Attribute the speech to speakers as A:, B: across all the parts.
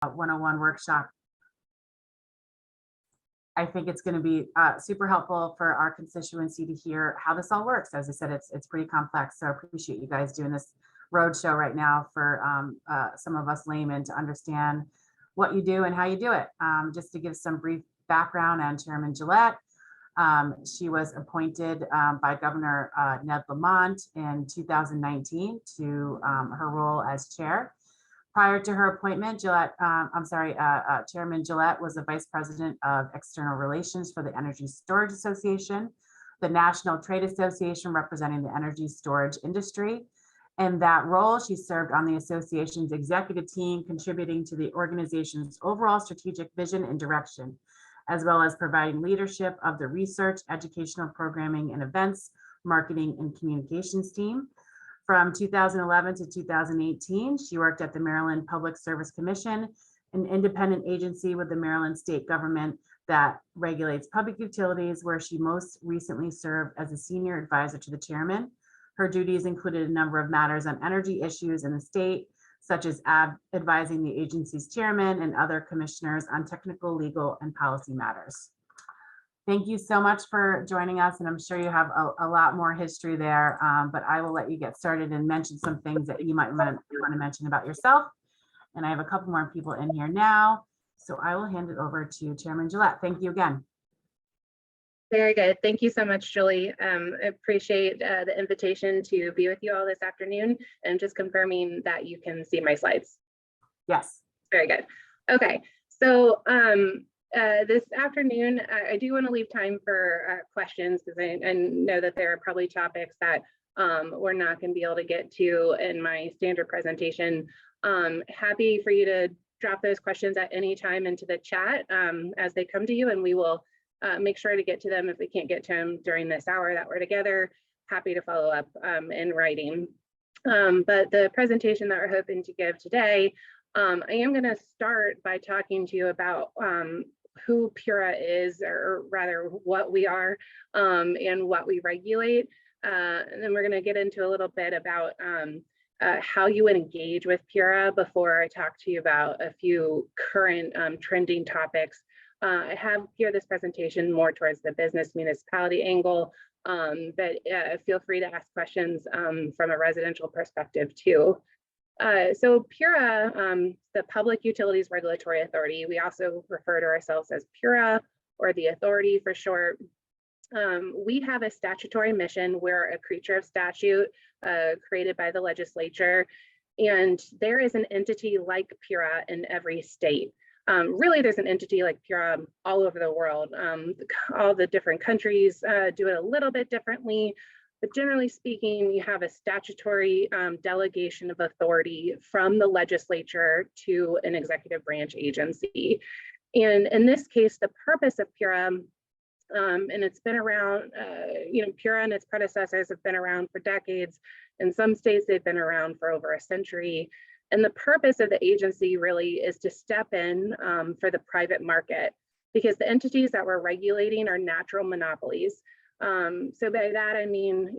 A: 101 workshop. I think it's going to be super helpful for our constituency to hear how this all works. As I said, it's pretty complex, so I appreciate you guys doing this roadshow right now for some of us laymen to understand what you do and how you do it. Just to give some brief background on Chairman Gillett. She was appointed by Governor Ned Lamont in 2019 to her role as chair. Prior to her appointment, Chairman Gillett was the Vice President of External Relations for the Energy Storage Association, the National Trade Association representing the energy storage industry. In that role, she served on the association's executive team, contributing to the organization's overall strategic vision and direction, as well as providing leadership of the research, educational programming and events, marketing and communications team. From 2011 to 2018, she worked at the Maryland Public Service Commission, an independent agency with the Maryland state government that regulates public utilities, where she most recently served as a senior advisor to the chairman. Her duties included a number of matters on energy issues in the state, such as advising the agency's chairman and other commissioners on technical, legal, and policy matters. Thank you so much for joining us, and I'm sure you have a lot more history there, but I will let you get started and mention some things that you might want to mention about yourself. And I have a couple more people in here now, so I will hand it over to Chairman Gillett. Thank you again.
B: Very good. Thank you so much, Julie. I appreciate the invitation to be with you all this afternoon, and just confirming that you can see my slides.
A: Yes.
B: Very good. Okay, so this afternoon, I do want to leave time for questions, because I know that there are probably topics that we're not going to be able to get to in my standard presentation. Happy for you to drop those questions at any time into the chat as they come to you, and we will make sure to get to them if we can't get to them during this hour that we're together. Happy to follow up in writing. But the presentation that we're hoping to give today, I am going to start by talking to you about who PURA is, or rather what we are and what we regulate. And then we're going to get into a little bit about how you would engage with PURA before I talk to you about a few current trending topics. I have geared this presentation more towards the business municipality angle, but feel free to ask questions from a residential perspective too. So PURA, the Public Utilities Regulatory Authority, we also refer to ourselves as PURA, or the authority for short. We have a statutory mission. We're a creature of statute created by the legislature, and there is an entity like PURA in every state. Really, there's an entity like PURA all over the world. All the different countries do it a little bit differently, but generally speaking, you have a statutory delegation of authority from the legislature to an executive branch agency. And in this case, the purpose of PURA, and it's been around, PURA and its predecessors have been around for decades. In some states, they've been around for over a century. And the purpose of the agency really is to step in for the private market, because the entities that we're regulating are natural monopolies. So by that, I mean,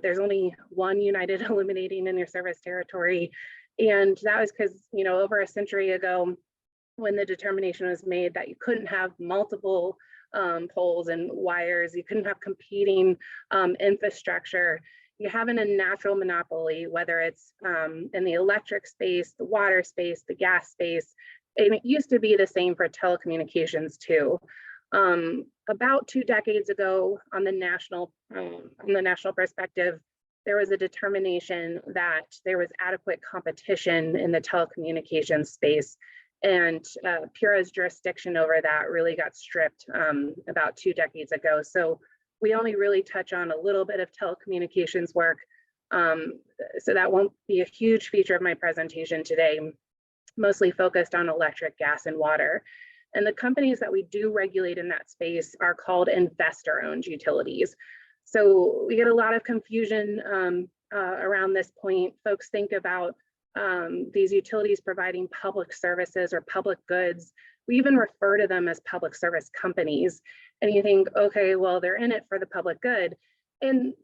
B: there's only one United Illuminating in your service territory. And that was because, over a century ago, when the determination was made that you couldn't have multiple poles and wires, you couldn't have competing infrastructure. You're having a natural monopoly, whether it's in the electric space, the water space, the gas space. And it used to be the same for telecommunications too. About 2 decades ago, on the national perspective, there was a determination that there was adequate competition in the telecommunications space, and PURA's jurisdiction over that really got stripped about 2 decades ago. So we only really touch on a little bit of telecommunications work, so that won't be a huge feature of my presentation today, mostly focused on electric, gas, and water. And the companies that we do regulate in that space are called investor-owned utilities. So we get a lot of confusion around this point. Folks think about these utilities providing public services or public goods. We even refer to them as public service companies. And you think, okay, well, they're in it for the public good. And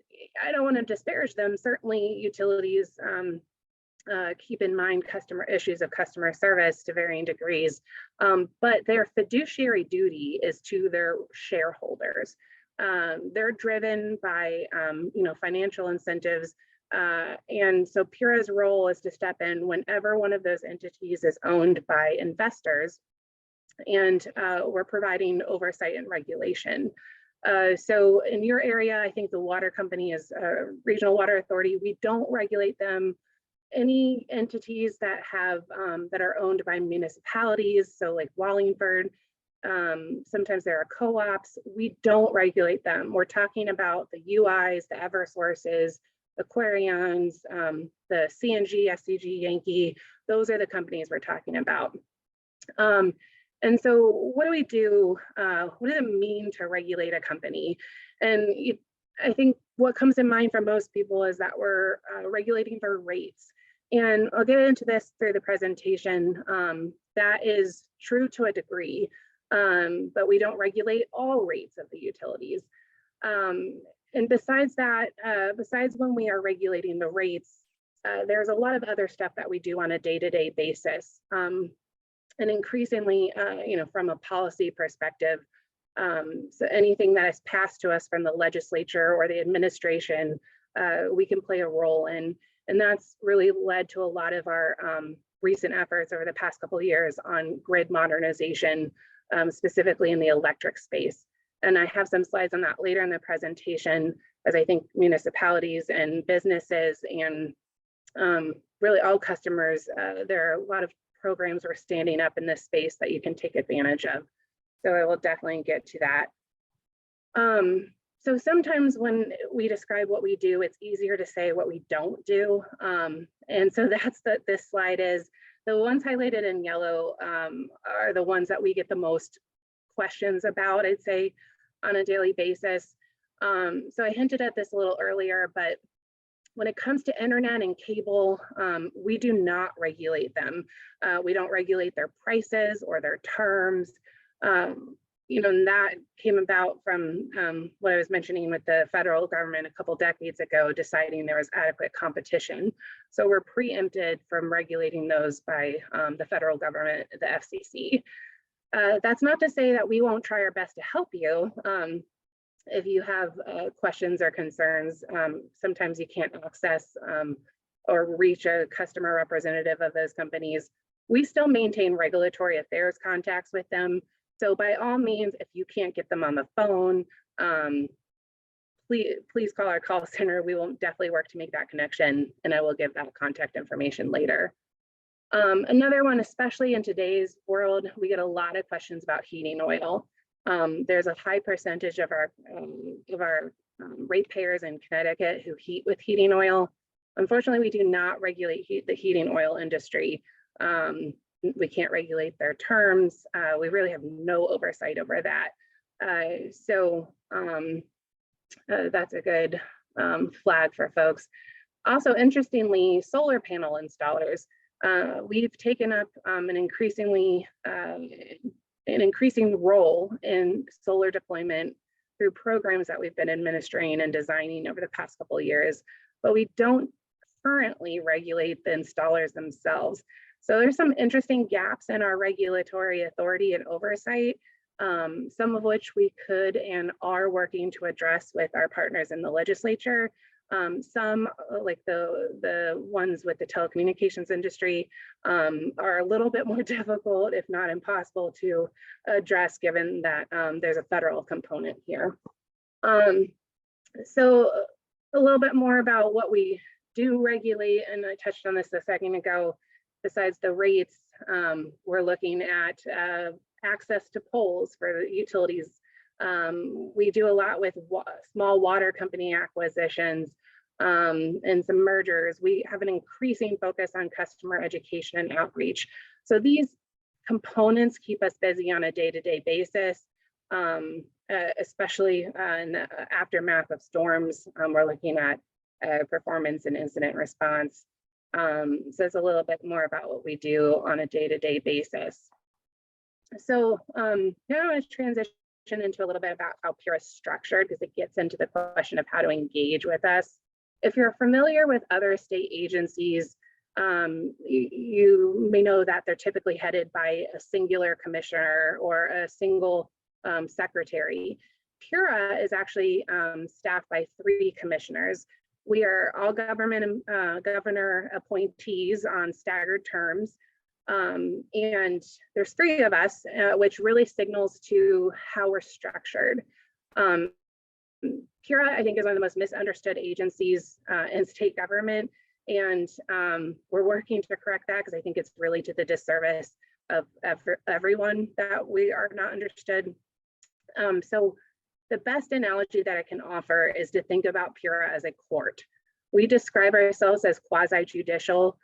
B: I don't want to disparage them. Certainly utilities keep in mind customer issues of customer service to varying degrees, but their fiduciary duty is to their shareholders. They're driven by financial incentives, and so PURA's role is to step in whenever one of those entities is owned by investors, and we're providing oversight and regulation. So in your area, I think the water company is Regional Water Authority. We don't regulate them. Any entities that have that are owned by municipalities, so like Wallingford, sometimes there are co-ops, we don't regulate them. We're talking about the UIs, the Eversources, the Aquarions, the CNG, SCG, Yankee. Those are the companies we're talking about. And so what do we do? What does it mean to regulate a company? And I think what comes in mind for most people is that we're regulating for rates. And I'll get into this through the presentation. That is true to a degree, but we don't regulate all rates of the utilities. And besides that, besides when we are regulating the rates, there's a lot of other stuff that we do on a day-to-day basis. And increasingly, from a policy perspective, so anything that is passed to us from the legislature or the administration, we can play a role in. And that's really led to a lot of our recent efforts over the past couple of years on grid modernization, specifically in the electric space. And I have some slides on that later in the presentation, as I think municipalities and businesses and really all customers, there are a lot of programs we're standing up in this space that you can take advantage of. So I will definitely get to that. So sometimes when we describe what we do, it's easier to say what we don't do. And so that's what this slide is. The ones highlighted in yellow are the ones that we get the most questions about, I'd say, on a daily basis. So I hinted at this a little earlier, but when it comes to internet and cable, we do not regulate them. We don't regulate their prices or their terms. And that came about from what I was mentioning with the federal government a couple decades ago, deciding there was adequate competition. So we're preempted from regulating those by the federal government, the FCC. That's not to say that we won't try our best to help you. If you have questions or concerns, sometimes you can't access or reach a customer representative of those companies. We still maintain regulatory affairs contacts with them. So by all means, if you can't get them on the phone, please call our call center. We will definitely work to make that connection, and I will give that contact information later. Another one, especially in today's world, we get a lot of questions about heating oil. There's a high percentage of our ratepayers in Connecticut who heat with heating oil. Unfortunately, we do not regulate the heating oil industry. We can't regulate their terms. We really have no oversight over that. So that's a good flag for folks. Also, interestingly, solar panel installers, we've taken up an increasing role in solar deployment through programs that we've been administering and designing over the past couple of years, but we don't currently regulate the installers themselves. So there's some interesting gaps in our regulatory authority and oversight, some of which we could and are working to address with our partners in the legislature. Some, like the ones with the telecommunications industry, are a little bit more difficult, if not impossible, to address, given that there's a federal component here. So a little bit more about what we do regulate, and I touched on this a second ago. Besides the rates, we're looking at access to poles for the utilities. We do a lot with small water company acquisitions and some mergers. We have an increasing focus on customer education and outreach. So these components keep us busy on a day-to-day basis, especially in the aftermath of storms. We're looking at performance and incident response. So it's a little bit more about what we do on a day-to-day basis. So now I want to transition into a little bit about how PURA is structured, because it gets into the question of how to engage with us. If you're familiar with other state agencies, you may know that they're typically headed by a singular commissioner or a single secretary. PURA is actually staffed by 3 commissioners. We are all governor appointees on staggered terms. And there's 3 of us, which really signals to how we're structured. PURA, I think, is one of the most misunderstood agencies in state government. And we're working to correct that, because I think it's really to the disservice of everyone that we are not understood. So the best analogy that I can offer is to think about PURA as a court. We describe ourselves as quasi-judicial.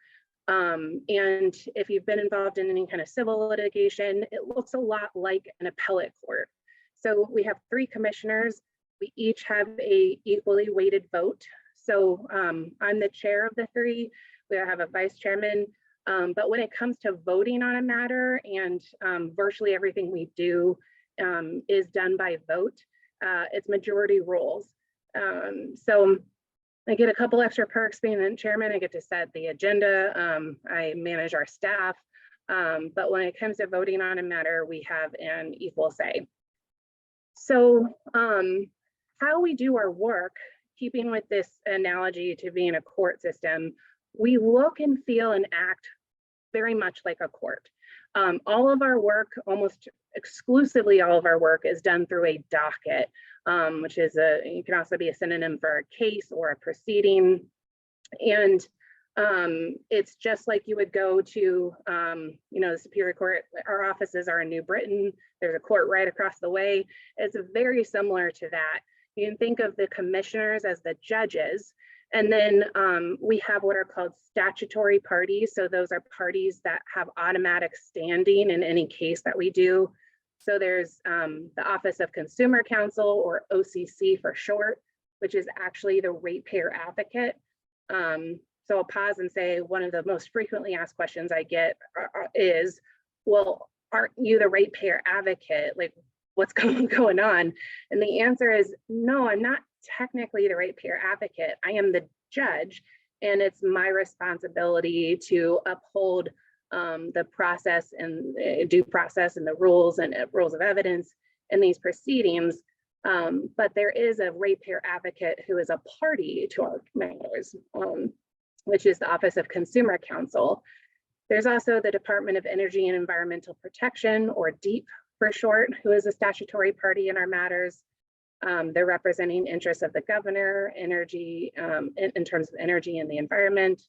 B: And if you've been involved in any kind of civil litigation, it looks a lot like an appellate court. So we have 3 commissioners. We each have a equally weighted vote. So I'm the chair of the 3. We have a vice chairman. But when it comes to voting on a matter, and virtually everything we do is done by vote, it's majority rules. So I get a couple extra perks being the chairman. I get to set the agenda. I manage our staff. But when it comes to voting on a matter, we have an equal say. So how we do our work, keeping with this analogy to being a court system, we look and feel and act very much like a court. All of our work, almost exclusively all of our work, is done through a docket, which is you can also be a synonym for a case or a proceeding. And it's just like you would go to, the Superior Court. Our offices are in New Britain. There's a court right across the way. It's very similar to that. You can think of the commissioners as the judges. And then we have what are called statutory parties. So those are parties that have automatic standing in any case that we do. So there's the Office of Consumer Counsel, or OCC for short, which is actually the ratepayer advocate. So I'll pause and say, one of the most frequently asked questions I get is, well, aren't you the ratepayer advocate? Like, what's going on? And the answer is, no, I'm not technically the ratepayer advocate. I am the judge, and it's my responsibility to uphold the process and due process and the rules and rules of evidence in these proceedings. But there is a ratepayer advocate who is a party to our matters, which is the Office of Consumer Counsel. There's also the Department of Energy and Environmental Protection, or DEEP for short, who is a statutory party in our matters. They're representing interests of the governor, energy, in terms of energy and the environment.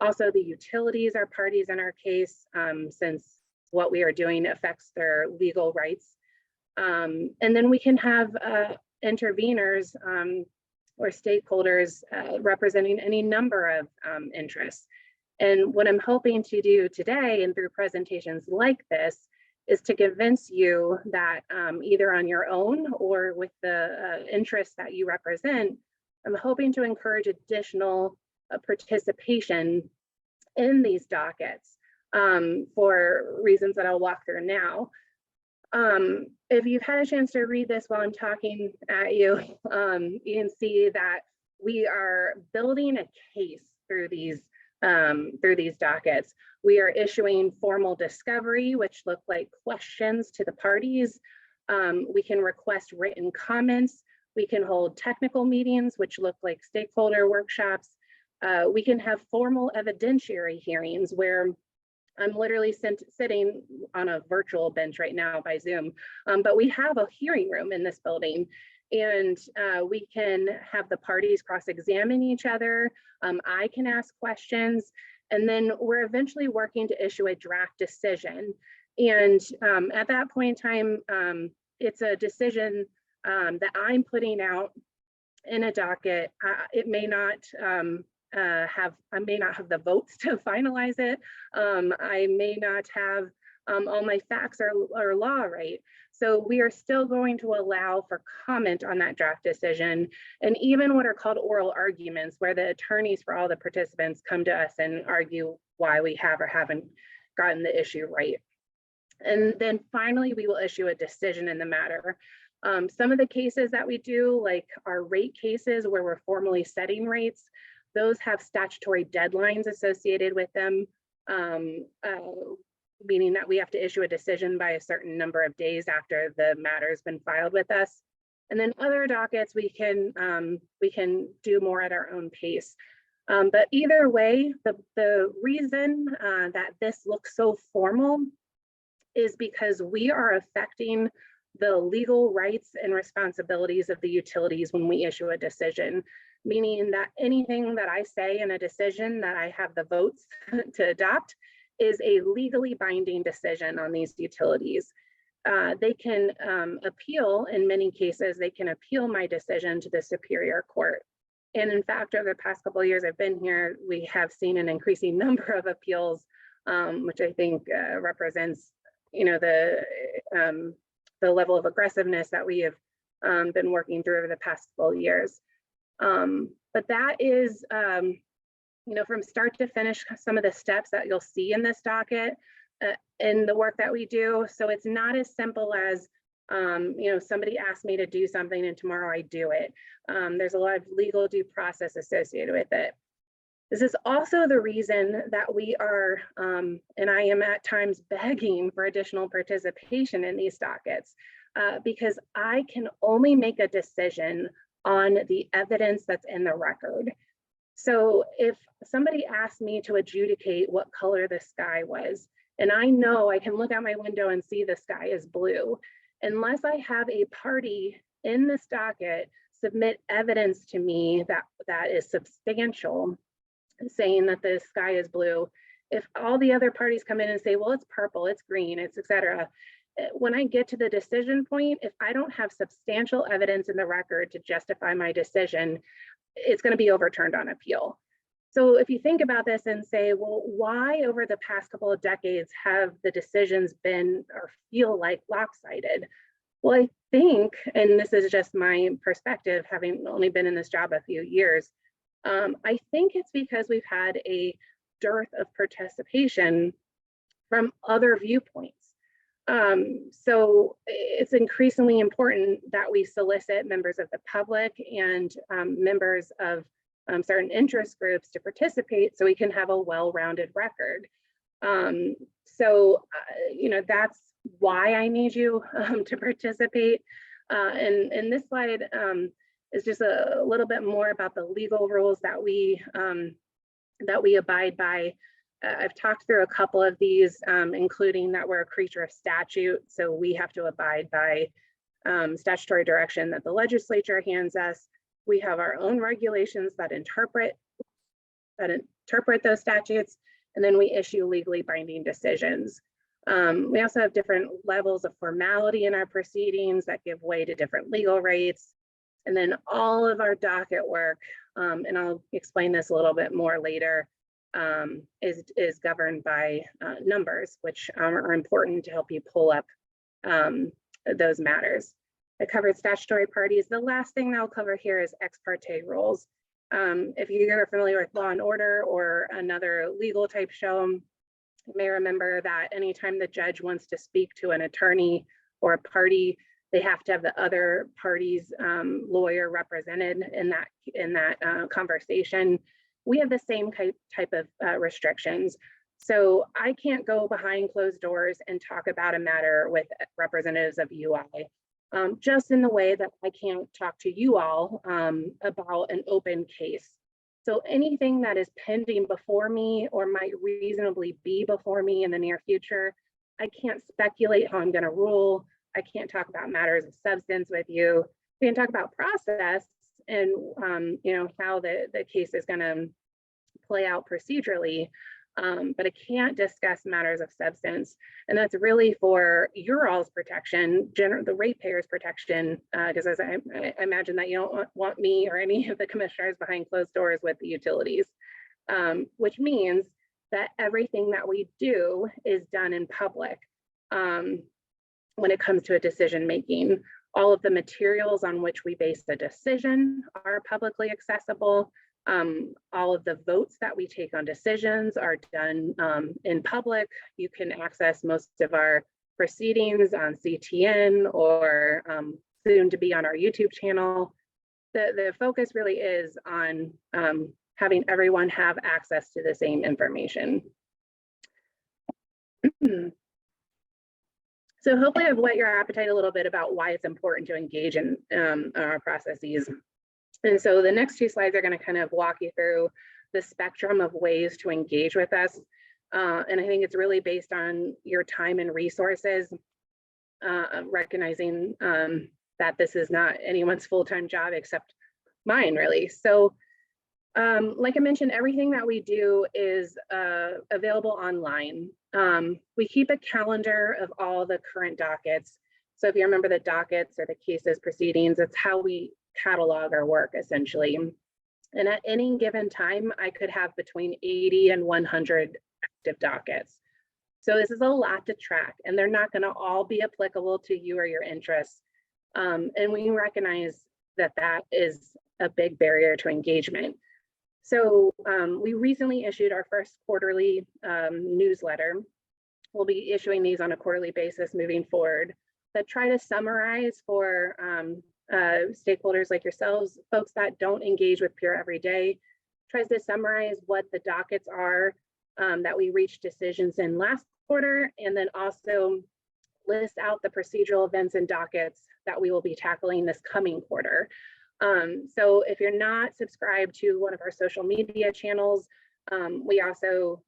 B: Also, the utilities are parties in our case, since what we are doing affects their legal rights. And then we can have interveners or stakeholders representing any number of interests. And what I'm hoping to do today, and through presentations like this, is to convince you that either on your own or with the interests that you represent, I'm hoping to encourage additional participation in these dockets for reasons that I'll walk through now. If you've had a chance to read this while I'm talking at you, you can see that we are building a case through these dockets. We are issuing formal discovery, which look like questions to the parties. We can request written comments. We can hold technical meetings, which look like stakeholder workshops. We can have formal evidentiary hearings where I'm literally sitting on a virtual bench right now by Zoom, but we have a hearing room in this building, and we can have the parties cross-examine each other. I can ask questions, and then we're eventually working to issue a draft decision. And at that point in time, it's a decision that I'm putting out in a docket. It may not I may not have the votes to finalize it. I may not have all my facts or law right. So we are still going to allow for comment on that draft decision, and even what are called oral arguments, where the attorneys for all the participants come to us and argue why we have or haven't gotten the issue right. And then finally, we will issue a decision in the matter. Some of the cases that we do, like our rate cases where we're formally setting rates, those have statutory deadlines associated with them, meaning that we have to issue a decision by a certain number of days after the matter has been filed with us. And then other dockets, we can do more at our own pace. But either way, the reason that this looks so formal is because we are affecting the legal rights and responsibilities of the utilities when we issue a decision, meaning that anything that I say in a decision that I have the votes to adopt is a legally binding decision on these utilities. They can appeal, in many cases, they can appeal my decision to the Superior Court. And in fact, over the past couple of years I've been here, we have seen an increasing number of appeals, which I think represents, you know, the level of aggressiveness that we have been working through over the past couple of years. But that is, you know, from start to finish, some of the steps that you'll see in this docket in the work that we do. So it's not as simple as, you know, somebody asked me to do something and tomorrow I do it. There's a lot of legal due process associated with it. This is also the reason that we are, and I am at times begging for additional participation in these dockets, because I can only make a decision on the evidence that's in the record. So if somebody asked me to adjudicate what color the sky was, and I know I can look out my window and see the sky is blue, unless I have a party in this docket submit evidence to me that is substantial, saying that the sky is blue, if all the other parties come in and say, well, it's purple, it's green, it's etc., when I get to the decision point, if I don't have substantial evidence in the record to justify my decision, it's going to be overturned on appeal. So if you think about this and say, well, why over the past couple of decades have the decisions been or feel like lopsided? Well, I think, and this is just my perspective, having only been in this job a few years, I think it's because we've had a dearth of participation from other viewpoints. So it's increasingly important that we solicit members of the public and members of certain interest groups to participate so we can have a well-rounded record. You know, that's why I need you to participate. And this slide is just a little bit more about the legal rules that we abide by. I've talked through a couple of these, including that we're a creature of statute, so we have to abide by statutory direction that the legislature hands us. We have our own regulations that interpret those statutes, and then we issue legally binding decisions. We also have different levels of formality in our proceedings that give way to different legal rates. And then all of our docket work, and I'll explain this a little bit more later, is governed by numbers, which are important to help you pull up those matters. I covered statutory parties. The last thing I'll cover here is ex parte rules. If you're familiar with Law and Order or another legal type show, you may remember that anytime the judge wants to speak to an attorney or a party, they have to have the other party's lawyer represented in that conversation. We have the same type of restrictions. So I can't go behind closed doors and talk about a matter with representatives of UI, just in the way that I can't talk to you all about an open case. So anything that is pending before me or might reasonably be before me in the near future, I can't speculate how I'm going to rule. I can't talk about matters of substance with you. We can talk about process and you know, how the case is going to play out procedurally, but I can't discuss matters of substance. And that's really for your all's protection, the ratepayers' protection, because as I imagine that you don't want me or any of the commissioners behind closed doors with the utilities, which means that everything that we do is done in public. When it comes to a decision making, all of the materials on which we base the decision are publicly accessible. All of the votes that we take on decisions are done in public. You can access most of our proceedings on CTN or soon to be on our YouTube channel. The focus really is on having everyone have access to the same information. So hopefully I've whet your appetite a little bit about why it's important to engage in our processes. And so the next two slides are going to kind of walk you through the spectrum of ways to engage with us. And I think it's really based on your time and resources, recognizing that this is not anyone's full-time job except mine, really. So like I mentioned, everything that we do is available online. We keep a calendar of all the current dockets. So if you remember the dockets or the cases proceedings, it's how we catalog our work essentially. And at any given time, I could have between 80 and 100 active dockets. So this is a lot to track, and they're not going to all be applicable to you or your interests. And we recognize that that is a big barrier to engagement. So we recently issued our first quarterly newsletter. We'll be issuing these on a quarterly basis moving forward that try to summarize for stakeholders like yourselves, folks that don't engage with PURA every day, tries to summarize what the dockets are that we reached decisions in last quarter, and then also list out the procedural events and dockets that we will be tackling this coming quarter. So if you're not subscribed to one of our social media channels, we also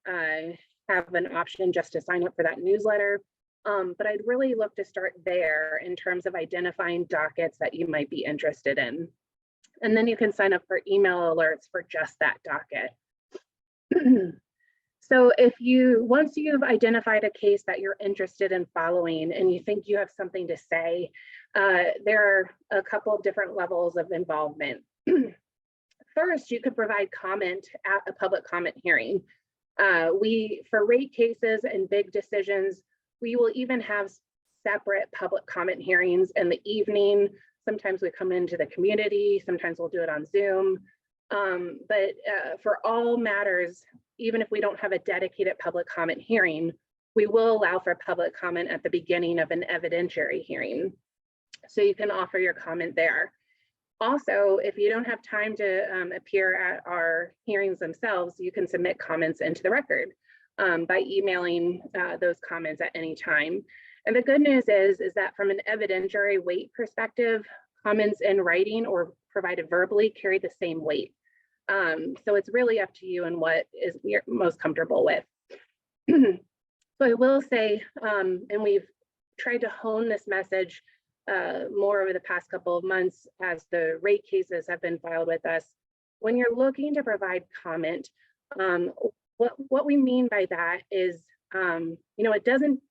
B: have an option just to sign up for that newsletter. But I'd really look to start there in terms of identifying dockets that you might be interested in. And then you can sign up for email alerts for just that docket. So once you've identified a case that you're interested in following and you think you have something to say, there are a couple of different levels of involvement. First, you could provide comment at a public comment hearing. For rate cases and big decisions, we will even have separate public comment hearings in the evening. Sometimes we come into the community, sometimes we'll do it on Zoom. But for all matters, even if we don't have a dedicated public comment hearing, we will allow for public comment at the beginning of an evidentiary hearing. So you can offer your comment there. Also, if you don't have time to appear at our hearings themselves, you can submit comments into the record by emailing those comments at any time. And the good news is that from an evidentiary weight perspective, comments in writing or provided verbally carry the same weight. So it's really up to you and what is you're most comfortable with. So I will say, and we've tried to hone this message more over the past couple of months as the rate cases have been filed with us. When you're looking to provide comment, what we mean by that is, it doesn't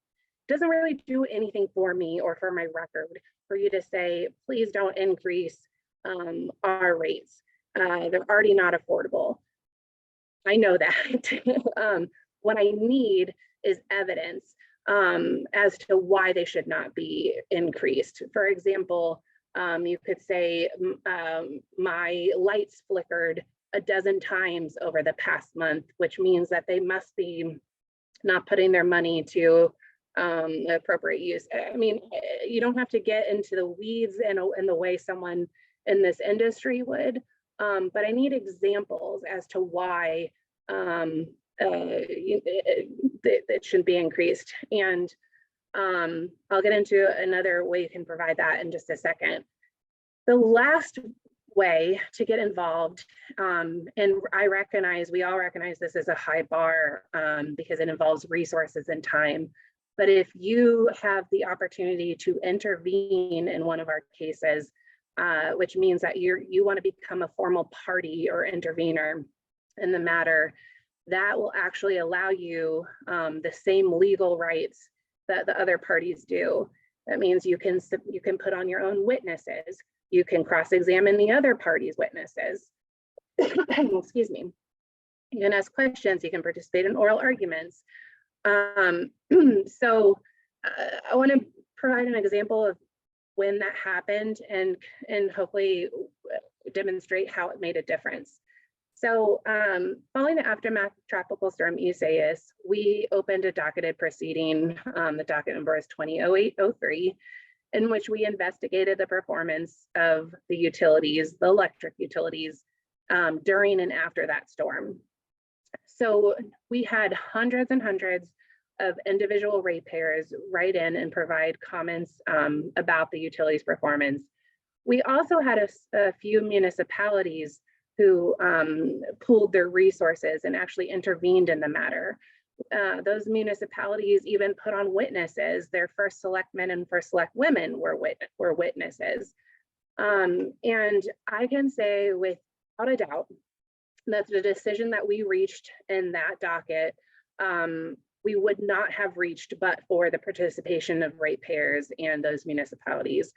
B: really do anything for me or for my record for you to say, please don't increase our rates. They're already not affordable. I know that. What I need is evidence as to why they should not be increased. For example, you could say my lights flickered a dozen times over the past month, which means that they must be not putting their money to appropriate use. I mean, you don't have to get into the weeds in the way someone in this industry would, but I need examples as to why it shouldn't be increased. And I'll get into another way you can provide that in just a second. The last way to get involved, and we all recognize this is a high bar because it involves resources and time. But if you have the opportunity to intervene in one of our cases, which means that you want to become a formal party or intervener in the matter, that will actually allow you the same legal rights that the other parties do. That means you can put on your own witnesses. You can cross-examine the other party's witnesses. Excuse me. You can ask questions. You can participate in oral arguments. So I want to provide an example of when that happened and hopefully demonstrate how it made a difference. So following the aftermath of Tropical Storm Isaias, we opened a docketed proceeding, the docket number is 200803, in which we investigated the performance of the utilities, the electric utilities, during and after that storm. So we had hundreds and hundreds of individual ratepayers write in and provide comments about the utility's performance. We also had a few municipalities who pooled their resources and actually intervened in the matter. Those municipalities even put on witnesses. Their first selectmen and first select women were witnesses. And I can say without a doubt that the decision that we reached in that docket, we would not have reached but for the participation of ratepayers and those municipalities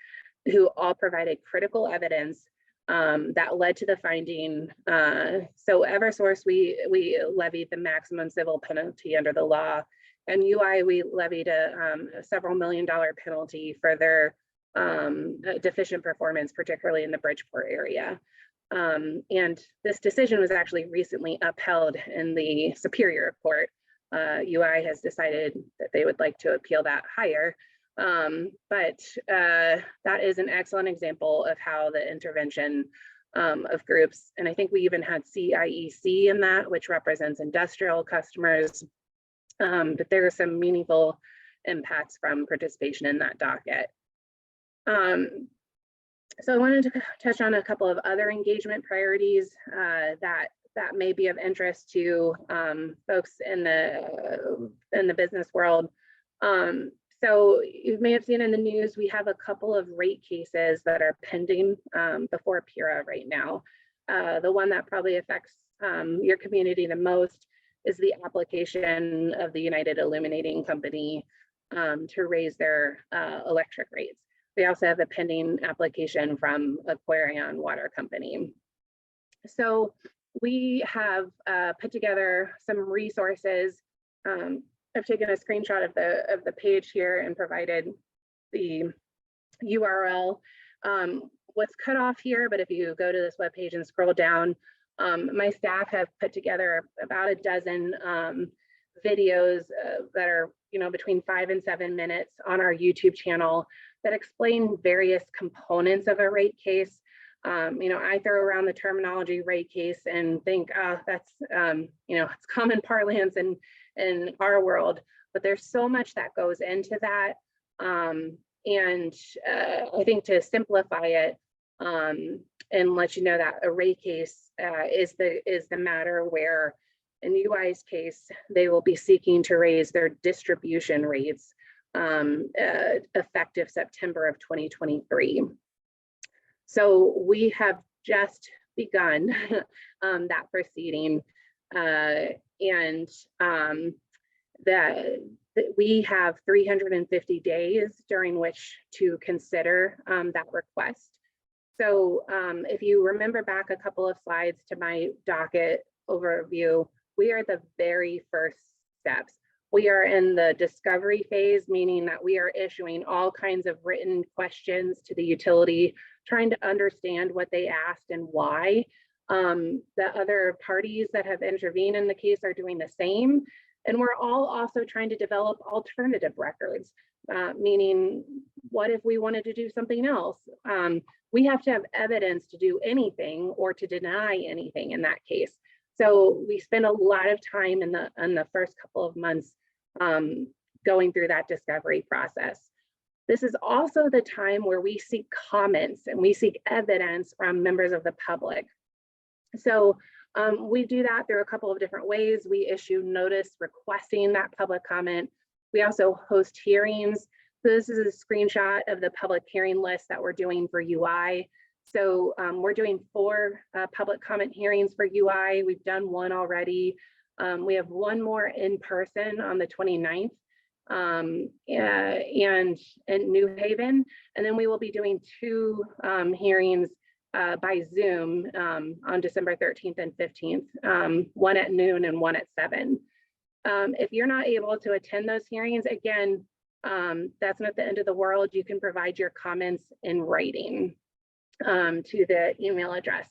B: who all provided critical evidence that led to the finding. So Eversource, we levied the maximum civil penalty under the law, and UI, we levied a several $1 million penalty for their deficient performance, particularly in the Bridgeport area. And this decision was actually recently upheld in the Superior Court. UI has decided that they would like to appeal that higher. But that is an excellent example of how the intervention of groups, and I think we even had CIEC in that, which represents industrial customers, but there are some meaningful impacts from participation in that docket. So I wanted to touch on a couple of other engagement priorities that may be of interest to folks in the business world. So you may have seen in the news, we have a couple of rate cases that are pending before PURA right now. The one that probably affects your community the most is the application of the United Illuminating Company to raise their electric rates. We also have a pending application from Aquarion Water Company. So we have put together some resources. I've taken a screenshot of the page here and provided the URL. What's cut off here, but if you go to this webpage and scroll down, my staff have put together about a dozen videos that are between 5 and 7 minutes on our YouTube channel that explain various components of a rate case. I throw around the terminology rate case and think, that's it's common parlance in our world, but there's so much that goes into that. And I think to simplify it and let you know that a rate case is the matter where, in UI's case, they will be seeking to raise their distribution rates effective September of 2023. So we have just begun that proceeding, and that we have 350 days during which to consider that request. So if you remember back a couple of slides to my docket overview, we are the very first steps. We are in the discovery phase, meaning that we are issuing all kinds of written questions to the utility, trying to understand what they asked and why. The other parties that have intervened in the case are doing the same. And we're all also trying to develop alternative records, meaning what if we wanted to do something else? We have to have evidence to do anything or to deny anything in that case. So we spend a lot of time in the first couple of months going through that discovery process. This is also the time where we seek comments and we seek evidence from members of the public. So we do that through a couple of different ways. We issue notice requesting that public comment. We also host hearings. So this is a screenshot of the public hearing list that we're doing for UI. So we're doing 4 public comment hearings for UI. We've done 1 already. We have 1 more in person on the 29th and in New Haven. And then we will be doing 2 hearings by Zoom on December 13th and 15th, 1 at noon and 1 at 7. If you're not able to attend those hearings, again, that's not the end of the world. You can provide your comments in writing to the email address.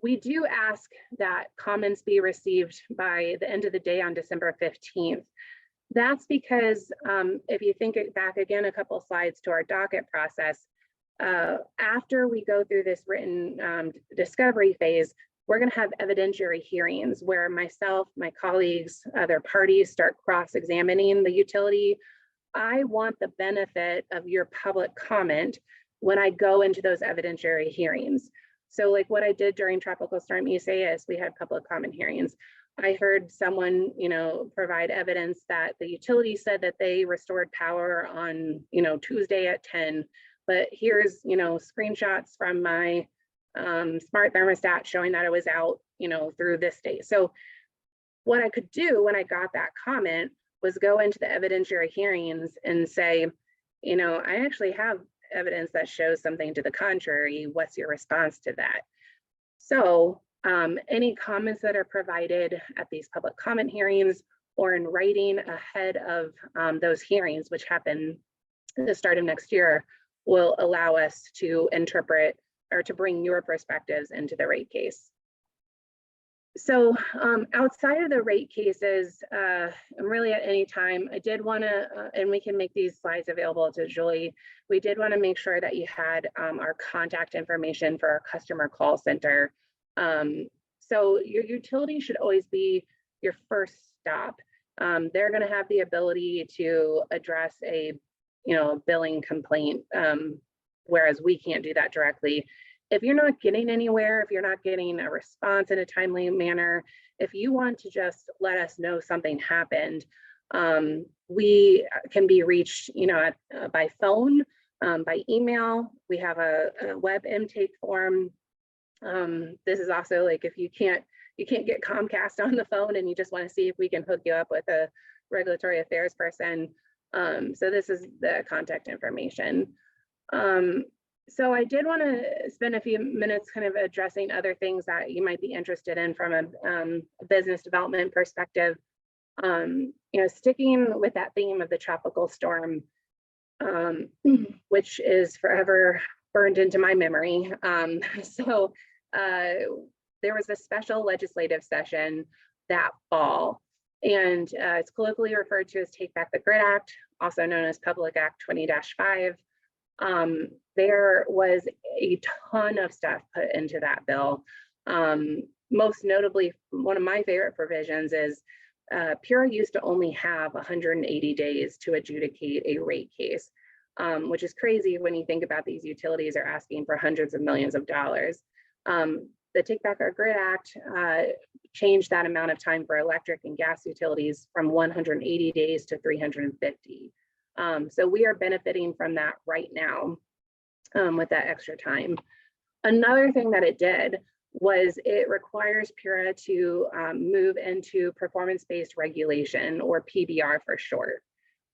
B: We do ask that comments be received by the end of the day on December 15th. That's because if you think back again a couple slides to our docket process, after we go through this written discovery phase, we're going to have evidentiary hearings where myself, my colleagues, other parties start cross-examining the utility. I want the benefit of your public comment when I go into those evidentiary hearings. So like what I did during Tropical Storm Isaias, we had public comment hearings. I heard someone, provide evidence that the utility said that they restored power on, Tuesday at 10, but here's, screenshots from my smart thermostat showing that it was out, through this date. So what I could do when I got that comment was go into the evidentiary hearings and say, I actually have evidence that shows something to the contrary. What's your response to that? So any comments that are provided at these public comment hearings or in writing ahead of those hearings, which happen at the start of next year, will allow us to interpret or to bring your perspectives into the rate case. So outside of the rate cases, really at any time, I did want to, and we can make these slides available to Julie, we did want to make sure that you had our contact information for our customer call center. So your utility should always be your first stop. They're going to have the ability to address a billing complaint, whereas we can't do that directly. If you're not getting anywhere, if you're not getting a response in a timely manner, if you want to just let us know something happened, we can be reached, by phone, by email. We have a web intake form. This is also like if you can't get Comcast on the phone and you just want to see if we can hook you up with a regulatory affairs person. So this is the contact information. So I did want to spend a few minutes kind of addressing other things that you might be interested in from a business development perspective. Sticking with that theme of the tropical storm, which is forever burned into my memory. So there was a special legislative session that fall, and it's colloquially referred to as Take Back the Grid Act, also known as Public Act 20-5. There was a ton of stuff put into that bill. Most notably, one of my favorite provisions is PURA used to only have 180 days to adjudicate a rate case, which is crazy when you think about these utilities are asking for hundreds of millions of dollars. The Take Back Our Grid Act changed that amount of time for electric and gas utilities from 180 days to 350. So we are benefiting from that right now with that extra time. Another thing that it did was it requires PURA to move into performance-based regulation, or PBR for short.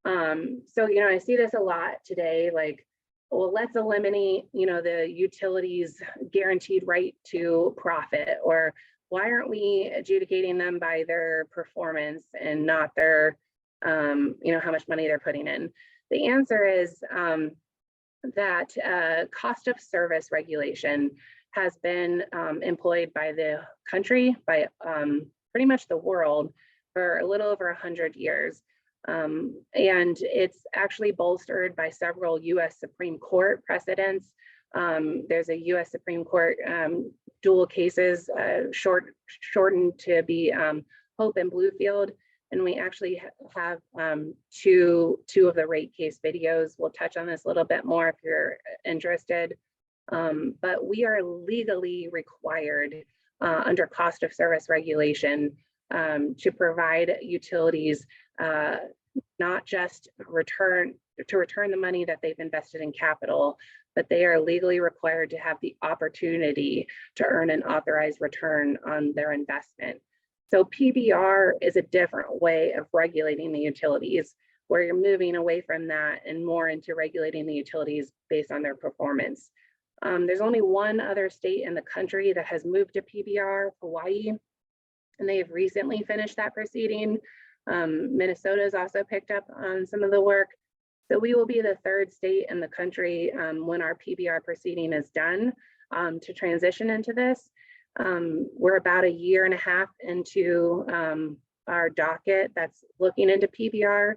B: So, I see this a lot today, like, well, let's eliminate, the utilities' guaranteed right to profit, or why aren't we adjudicating them by their performance and not their how much money they're putting in? The answer is that cost of service regulation has been employed by the country, by pretty much the world, for a little over 100 years. And it's actually bolstered by several US Supreme Court precedents. There's a US Supreme Court dual cases, shortened to be Hope and Bluefield. And we actually have two of the rate case videos. We'll touch on this a little bit more if you're interested. But we are legally required under cost of service regulation to provide utilities not just return the money that they've invested in capital, but they are legally required to have the opportunity to earn an authorized return on their investment. So PBR is a different way of regulating the utilities, where you're moving away from that and more into regulating the utilities based on their performance. There's only one other state in the country that has moved to PBR, Hawaii, and they have recently finished that proceeding. Minnesota has also picked up on some of the work. So we will be the third state in the country when our PBR proceeding is done to transition into this. We're about 1.5 years into our docket that's looking into PBR.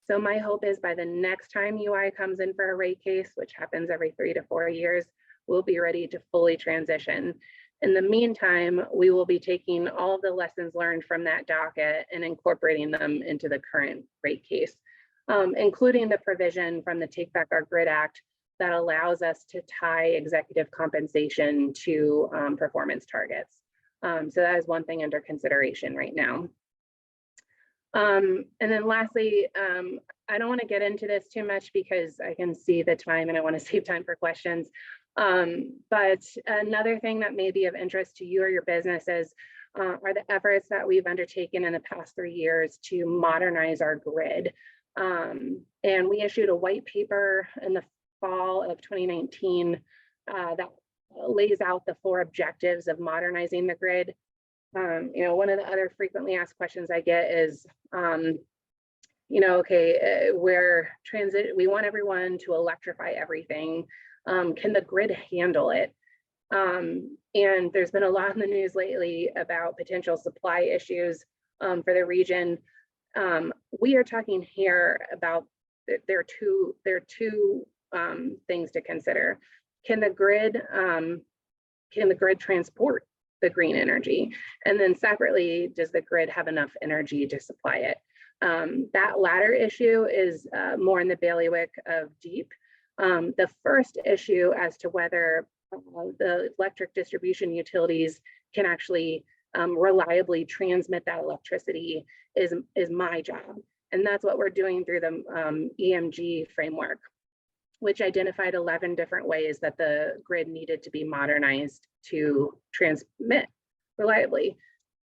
B: So my hope is by the next time UI comes in for a rate case, which happens every 3 to 4 years, we'll be ready to fully transition. In the meantime, we will be taking all of the lessons learned from that docket and incorporating them into the current rate case, including the provision from the Take Back Our Grid Act that allows us to tie executive compensation to performance targets. So that is one thing under consideration right now. And then lastly, I don't want to get into this too much because I can see the time and I want to save time for questions. But another thing that may be of interest to you or your businesses are the efforts that we've undertaken in the past 3 years to modernize our grid. And we issued a white paper in the fall of 2019 that lays out the 4 objectives of modernizing the grid. You know, one of the other frequently asked questions I get is, you know, okay, we want everyone to electrify everything. Can the grid handle it? And there's been a lot in the news lately about potential supply issues for the region. We are talking here about there are two things to consider. Can the grid transport the green energy? And then separately, does the grid have enough energy to supply it? That latter issue is more in the bailiwick of DEEP. The first issue as to whether the electric distribution utilities can actually reliably transmit that electricity is my job. And that's what we're doing through the EMG framework, which identified 11 different ways that the grid needed to be modernized to transmit reliably.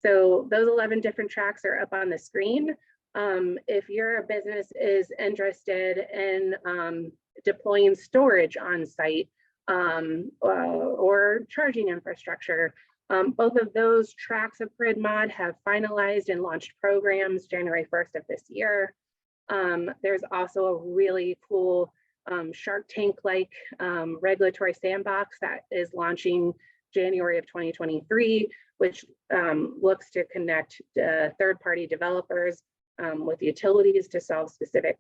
B: So those 11 different tracks are up on the screen. If your business is interested in deploying storage on site or charging infrastructure, both of those tracks of grid mod have finalized and launched programs January 1st of this year. There's also a really cool Shark Tank-like regulatory sandbox that is launching January of 2023, which looks to connect third-party developers with utilities to solve specific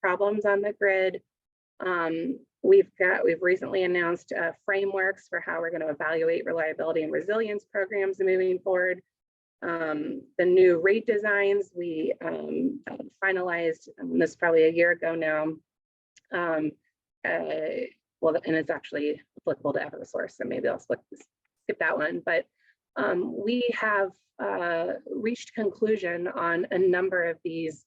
B: problems on the grid. We've recently announced frameworks for how we're going to evaluate reliability and resilience programs moving forward. The new rate designs we finalized, this is probably a year ago now. Well, and it's actually applicable to Eversource, so maybe I'll skip that one. But we have reached conclusion on a number of these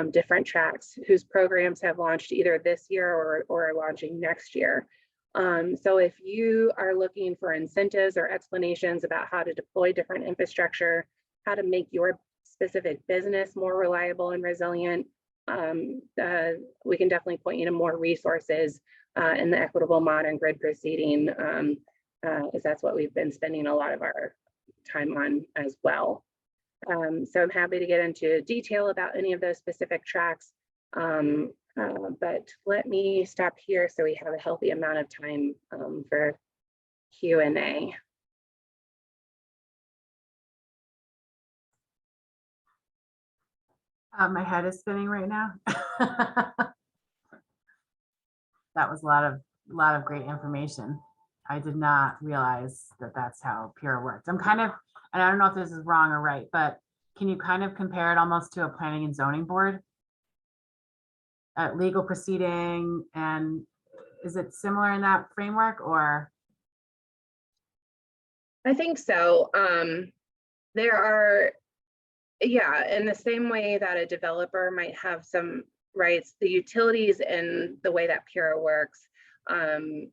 B: different tracks whose programs have launched either this year or are launching next year. So if you are looking for incentives or explanations about how to deploy different infrastructure, how to make your specific business more reliable and resilient, we can definitely point you to more resources in the Equitable Modern Grid proceeding, as that's what we've been spending a lot of our time on as well. So I'm happy to get into detail about any of those specific tracks, but let me stop here so we have a healthy amount of time for Q&A.
A: My head is spinning right now. That was a lot of great information. I did not realize that that's how PURA worked. I'm kind of, and I don't know if this is wrong or right, but can you kind of compare it almost to a planning and zoning board? Legal proceeding, and is it similar in that framework or?
B: I think so. There are, yeah, in the same way that a developer might have some rights, the utilities in the way that PURA works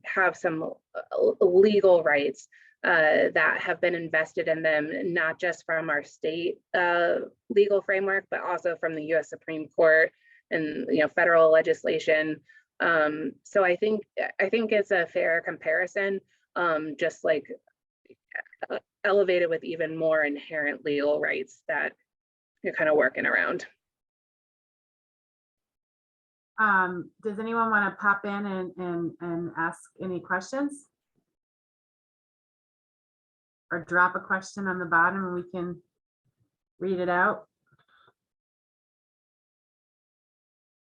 B: have some legal rights that have been invested in them, not just from our state legal framework, but also from the U.S. Supreme Court and federal legislation. So I think it's a fair comparison, just like elevated with even more inherent legal rights that you're kind of working around.
A: Does anyone want to pop in and ask any questions? Or drop a question on the bottom and we can read it out?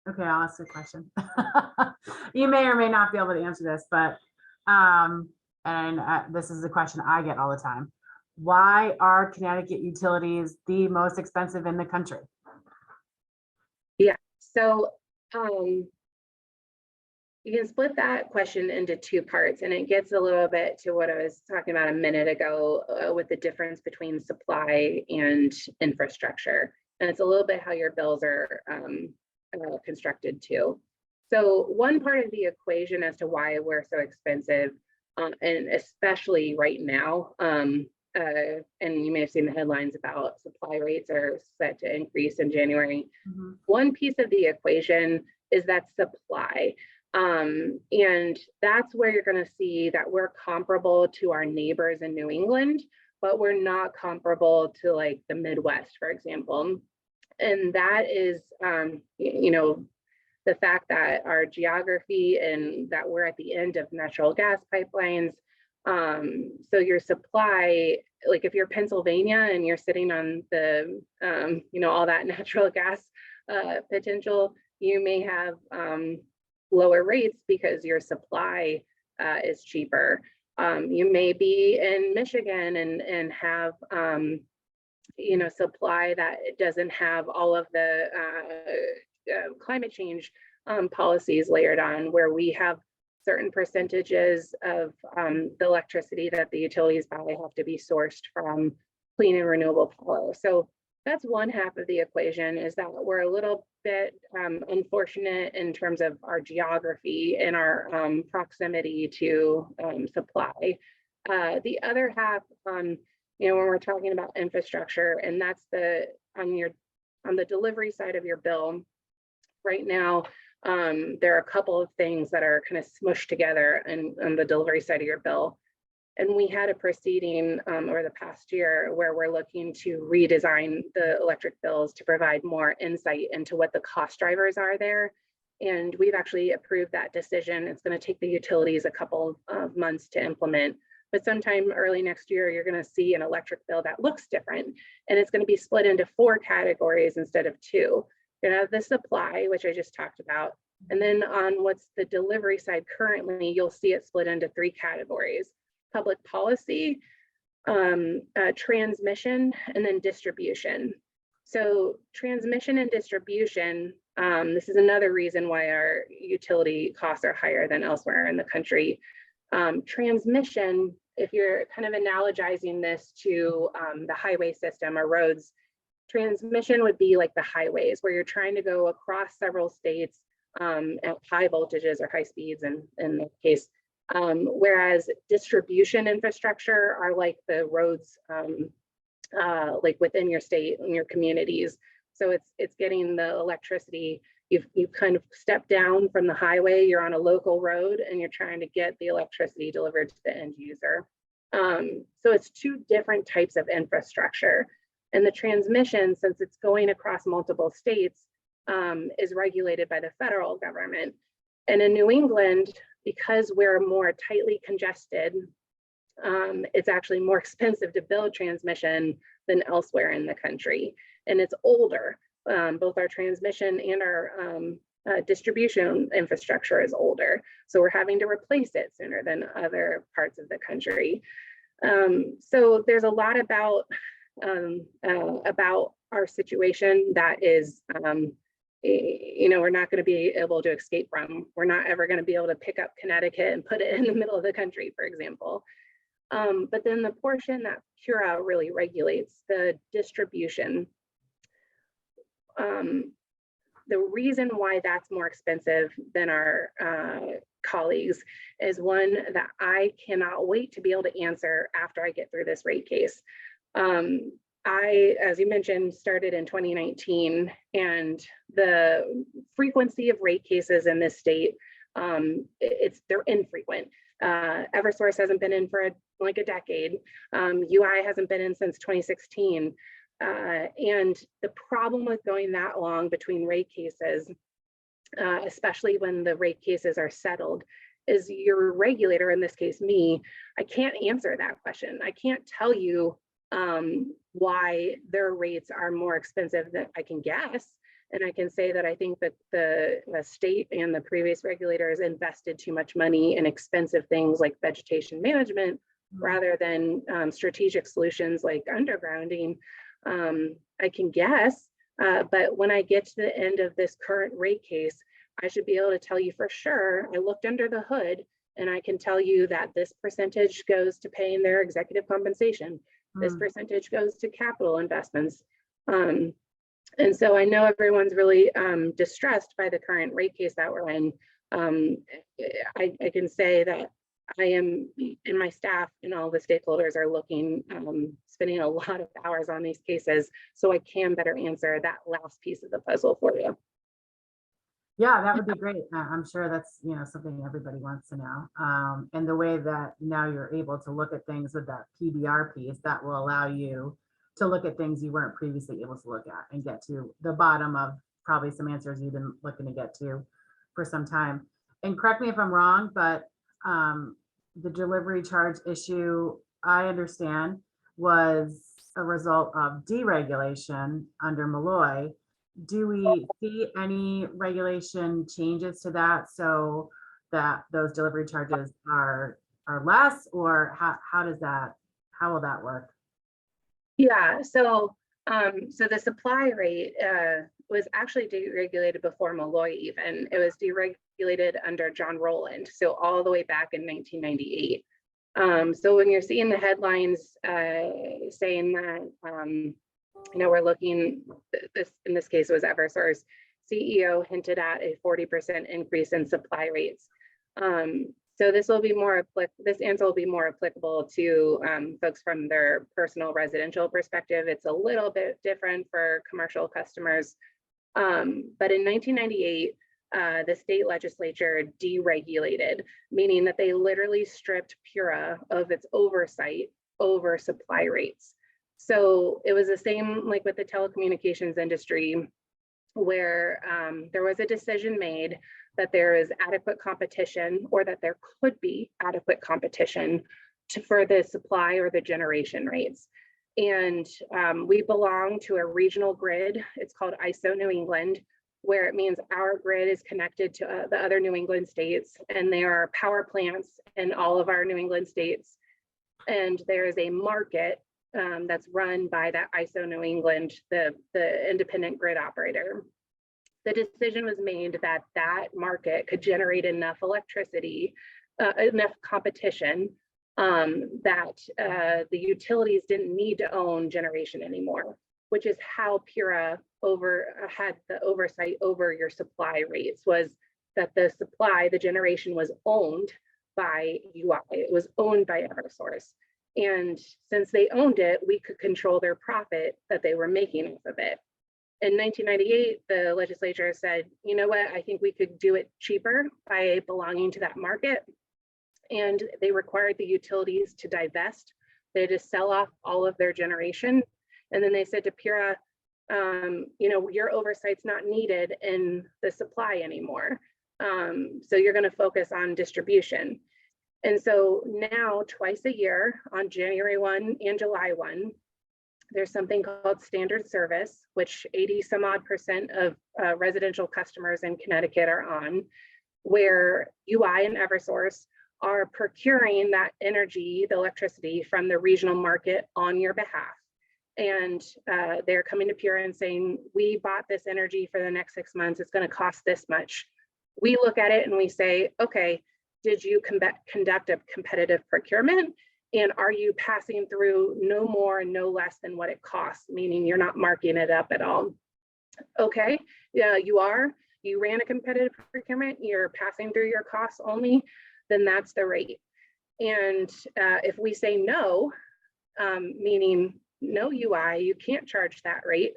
A: Okay, I'll ask a question. You may or may not be able to answer this, but and this is a question I get all the time. Why are Connecticut utilities the most expensive in the country?
B: Yeah, so you can split that question into two parts, and it gets a little bit to what I was talking about a minute ago with the difference between supply and infrastructure. And it's a little bit how your bills are constructed too. So one part of the equation as to why we're so expensive, and especially right now, and you may have seen the headlines about supply rates are set to increase in January. Mm-hmm. One piece of the equation is that supply. And that's where you're going to see that we're comparable to our neighbors in New England, but we're not comparable to like the Midwest, for example. And that is, you know, the fact that our geography and that we're at the end of natural gas pipelines. So your supply, like if you're Pennsylvania and you're sitting on the, you know, all that natural gas potential, you may have lower rates because your supply is cheaper. You may be in Michigan and have, you know, supply that doesn't have all of the climate change policies layered on, where we have certain percentages of the electricity that the utilities buy have to be sourced from clean and renewable power. So that's one half of the equation, is that we're a little bit unfortunate in terms of our geography and our proximity to supply. The other half, you know, when we're talking about infrastructure, and that's on the delivery side of your bill, right now, there are a couple of things that are kind of smushed together on the delivery side of your bill. And we had a proceeding over the past year where we're looking to redesign the electric bills to provide more insight into what the cost drivers are there. And we've actually approved that decision. It's going to take the utilities a couple of months to implement, but sometime early next year, you're going to see an electric bill that looks different, and it's going to be split into 4 categories instead of 2. You're going to have the supply, which I just talked about. And then on what's the delivery side currently, you'll see it split into 3 categories: public policy, transmission, and then distribution. So transmission and distribution, this is another reason why our utility costs are higher than elsewhere in the country. Transmission, if you're kind of analogizing this to the highway system or roads, transmission would be like the highways, where you're trying to go across several states at high voltages or high speeds in this case. Whereas distribution infrastructure are like the roads like within your state and your communities. So it's getting the electricity. You've kind of stepped down from the highway, you're on a local road, and you're trying to get the electricity delivered to the end user. So it's 2 different types of infrastructure. And the transmission, since it's going across multiple states, is regulated by the federal government. And in New England, because we're more tightly congested, it's actually more expensive to build transmission than elsewhere in the country. And it's older. Both our transmission and our distribution infrastructure is older. So we're having to replace it sooner than other parts of the country. So there's a lot about our situation that is, you know, we're not going to be able to escape from. We're not ever going to be able to pick up Connecticut and put it in the middle of the country, for example. But then the portion that PURA really regulates, the distribution, the reason why that's more expensive than our colleagues is one that I cannot wait to be able to answer after I get through this rate case. I, as you mentioned, started in 2019, and the frequency of rate cases in this state, they're infrequent. Eversource hasn't been in for like a decade. UI hasn't been in since 2016. And the problem with going that long between rate cases, especially when the rate cases are settled, is your regulator, in this case me, I can't answer that question. I can't tell you why their rates are more expensive than I can guess. And I can say that I think that the state and the previous regulators invested too much money in expensive things like vegetation management rather than strategic solutions like undergrounding. I can guess, but when I get to the end of this current rate case, I should be able to tell you for sure. I looked under the hood and I can tell you that this percentage goes to paying their executive compensation. This percentage goes to capital investments. And so I know everyone's really distressed by the current rate case that we're in. I can say that I am, and my staff and all the stakeholders are looking, spending a lot of hours on these cases, so I can better answer that last piece of the puzzle for you.
A: Yeah, that would be great. I'm sure that's, something everybody wants to know. And the way that now you're able to look at things with that PBR piece, that will allow you to look at things you weren't previously able to look at and get to the bottom of probably some answers you've been looking to get to for some time. And correct me if I'm wrong, but the delivery charge issue, I understand, was a result of deregulation under Malloy. Do we see any regulation changes to that so that those delivery charges are less, or how will that work?
B: Yeah, so the supply rate was actually deregulated before Malloy even. It was deregulated under John Rowland, so all the way back in 1998. So when you're seeing the headlines saying that, we're looking, in this case it was Eversource, CEO hinted at a 40% increase in supply rates. So this answer will be more applicable to folks from their personal residential perspective. It's a little bit different for commercial customers. But in 1998, the state legislature deregulated, meaning that they literally stripped PURA of its oversight over supply rates. So it was the same like with the telecommunications industry, where there was a decision made that there is adequate competition, or that there could be adequate competition for the supply or the generation rates. And we belong to a regional grid. It's called ISO New England, where it means our grid is connected to the other New England states, and there are power plants in all of our New England states. And there is a market that's run by that ISO New England, the independent grid operator. The decision was made that that market could generate enough electricity, enough competition, that the utilities didn't need to own generation anymore, which is how PURA had the oversight over your supply rates, was that the generation was owned by UI. It was owned by Eversource. And since they owned it, we could control their profit that they were making off of it. In 1998, the legislature said, you know what, I think we could do it cheaper by belonging to that market. And they required the utilities to divest. They had to sell off all of their generation. And then they said to PURA, your oversight's not needed in the supply anymore. So you're going to focus on distribution. And so now twice a year on January 1 and July 1, there's something called standard service, which 80% of residential customers in Connecticut are on, where UI and Eversource are procuring that energy, the electricity, from the regional market on your behalf. And they're coming to PURA and saying, we bought this energy for the next 6 months, it's going to cost this much. We look at it and we say, okay, did you conduct a competitive procurement? And are you passing through no more and no less than what it costs, meaning you're not marking it up at all? Okay, yeah, you are. You ran a competitive procurement, you're passing through your costs only, then that's the rate. And if we say no, meaning no UI, you can't charge that rate,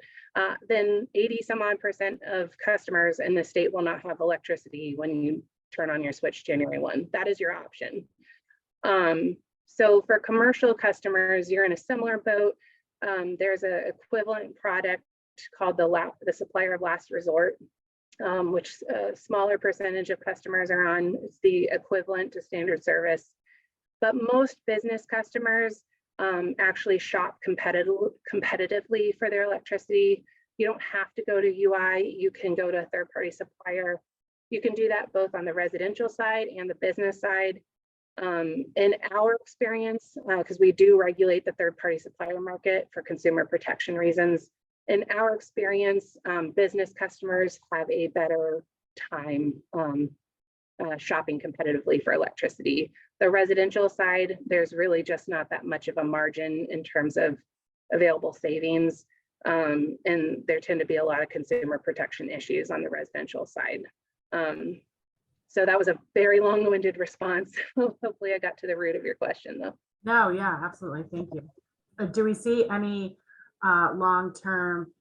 B: then 80% of customers in the state will not have electricity when you turn on your switch January 1. That is your option. So for commercial customers, you're in a similar boat. There's an equivalent product called the supplier of last resort, which a smaller percentage of customers are on. It's the equivalent to standard service. But most business customers actually shop competitively for their electricity. You don't have to go to UI. You can go to a third-party supplier. You can do that both on the residential side and the business side. In our experience, because we do regulate the third-party supplier market for consumer protection reasons, in our experience, business customers have a better time shopping competitively for electricity. The residential side, there's really just not that much of a margin in terms of available savings. And there tend to be a lot of consumer protection issues on the residential side. So that was a very long-winded response. Hopefully I got to the root of your question though.
A: No, yeah, absolutely. Thank you. Do we see any long-term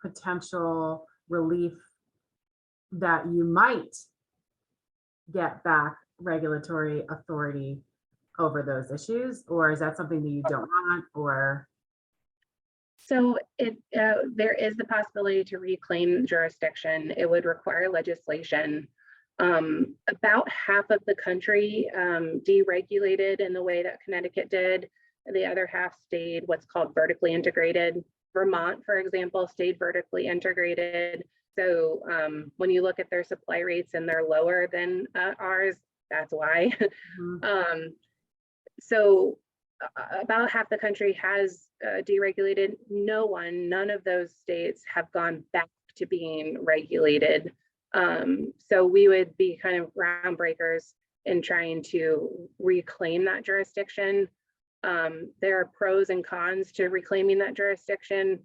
A: potential relief that you might get back regulatory authority over those issues? Or is that something that you don't want, or?
B: So there is the possibility to reclaim jurisdiction. It would require legislation. About half of the country deregulated in the way that Connecticut did. The other half stayed what's called vertically integrated. Vermont, for example, stayed vertically integrated. So when you look at their supply rates and they're lower than ours, that's why.
A: Mhm.
B: So about half the country has deregulated. None of those states have gone back to being regulated. So we would be kind of groundbreakers in trying to reclaim that jurisdiction. There are pros and cons to reclaiming that jurisdiction.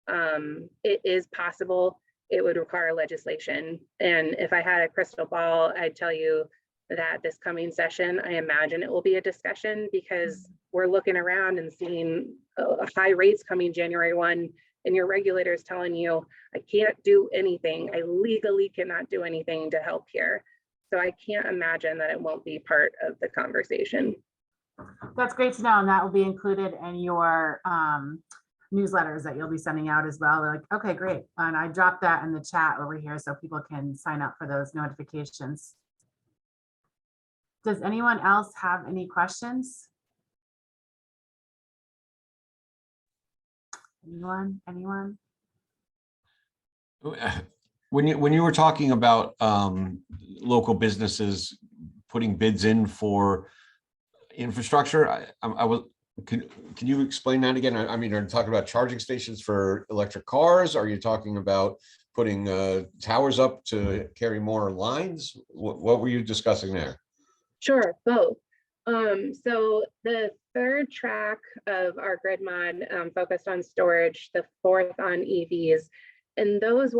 B: It is possible. It would require legislation. And if I had a crystal ball, I'd tell you that this coming session, I imagine it will be a discussion, because we're looking around and seeing high rates coming January 1, and your regulators telling you, I can't do anything. I legally cannot do anything to help here. So I can't imagine that it won't be part of the conversation.
A: That's great to know, and that will be included in your newsletters that you'll be sending out as well. They're like, okay, great. And I dropped that in the chat over here so people can sign up for those notifications. Does anyone else have any questions? Anyone?
C: When you were talking about local businesses putting bids in for infrastructure, can you explain that again? I mean, are you talking about charging stations for electric cars? Are you talking about putting towers up to carry more lines? What were you discussing there?
B: Sure, both. So the third track of our grid mod focused on storage, the fourth on EVs. And those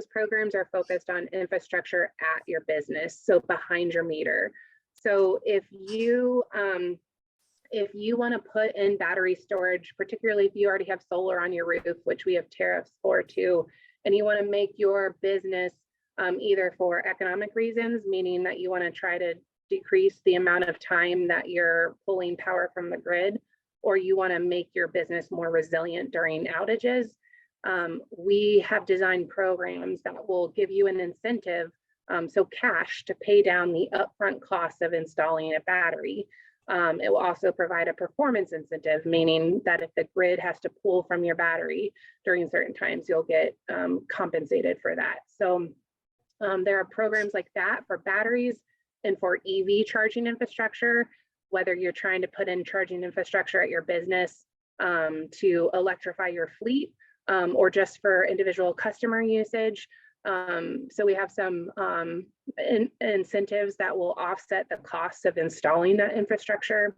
B: programs are focused on infrastructure at your business, so behind your meter. So if you want to put in battery storage, particularly if you already have solar on your roof, which we have tariffs for too, and you want to make your business either for economic reasons, meaning that you want to try to decrease the amount of time that you're pulling power from the grid, or you want to make your business more resilient during outages, we have designed programs that will give you an incentive, so cash, to pay down the upfront cost of installing a battery. It will also provide a performance incentive, meaning that if the grid has to pull from your battery during certain times, you'll get compensated for that. So there are programs like that for batteries and for EV charging infrastructure, whether you're trying to put in charging infrastructure at your business to electrify your fleet, or just for individual customer usage. So we have some incentives that will offset the costs of installing that infrastructure.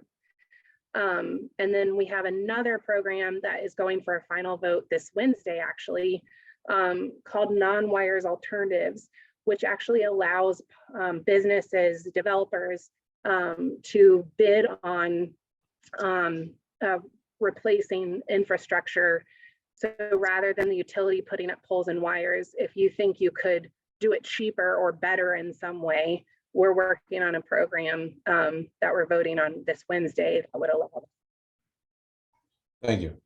B: And then we have another program that is going for a final vote this Wednesday, actually, called Non-Wires Alternatives, which actually allows businesses, developers to bid on replacing infrastructure. So rather than the utility putting up poles and wires, if you think you could do it cheaper or better in some way, we're working on a program that we're voting on this Wednesday that would allow.
C: Thank you.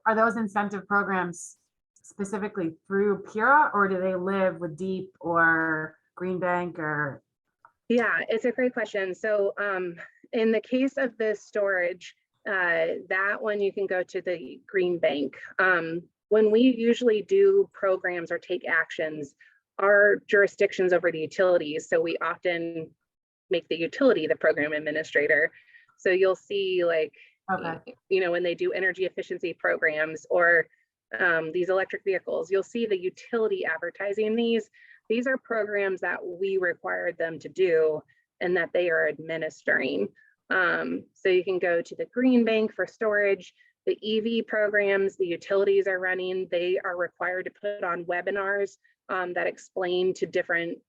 A: Are those incentive programs specifically through PURA, or do they live with Deep or Green Bank or?
B: Yeah, it's a great question. So In the case of the storage, that one you can go to the green bank. When we usually do programs or take actions, our jurisdiction's over the utilities, so we often make the utility the program administrator. So you'll see like,
A: Okay.
B: you know, when they do energy efficiency programs or these electric vehicles, you'll see the utility advertising these. These are programs that we required them to do and that they are administering. So you can go to the green bank for storage. The EV programs, the utilities are running, they are required to put on webinars that explain to different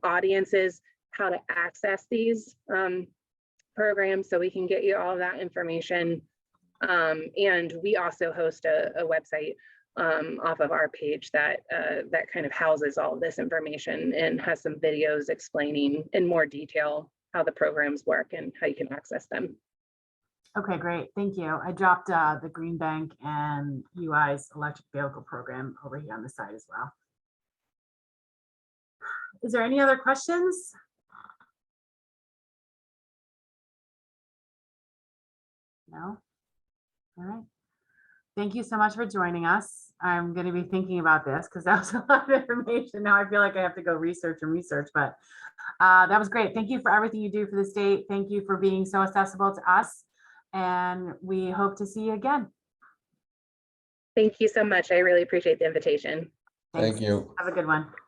B: audiences how to access these programs, so we can get you all of that information. And we also host a website off of our page that that kind of houses all of this information and has some videos explaining in more detail how the programs work and how you can access them.
A: Okay, great. Thank you. I dropped the Green Bank and UI's electric vehicle program over here on the side as well. Is there any other questions? No? All right. Thank you so much for joining us. I'm going to be thinking about this because that was a lot of information. Now I feel like I have to go research, but that was great. Thank you for everything you do for the state. Thank you for being so accessible to us. And we hope to see you again.
B: Thank you so much. I really appreciate the invitation.
C: Thank you.
A: Have a good one.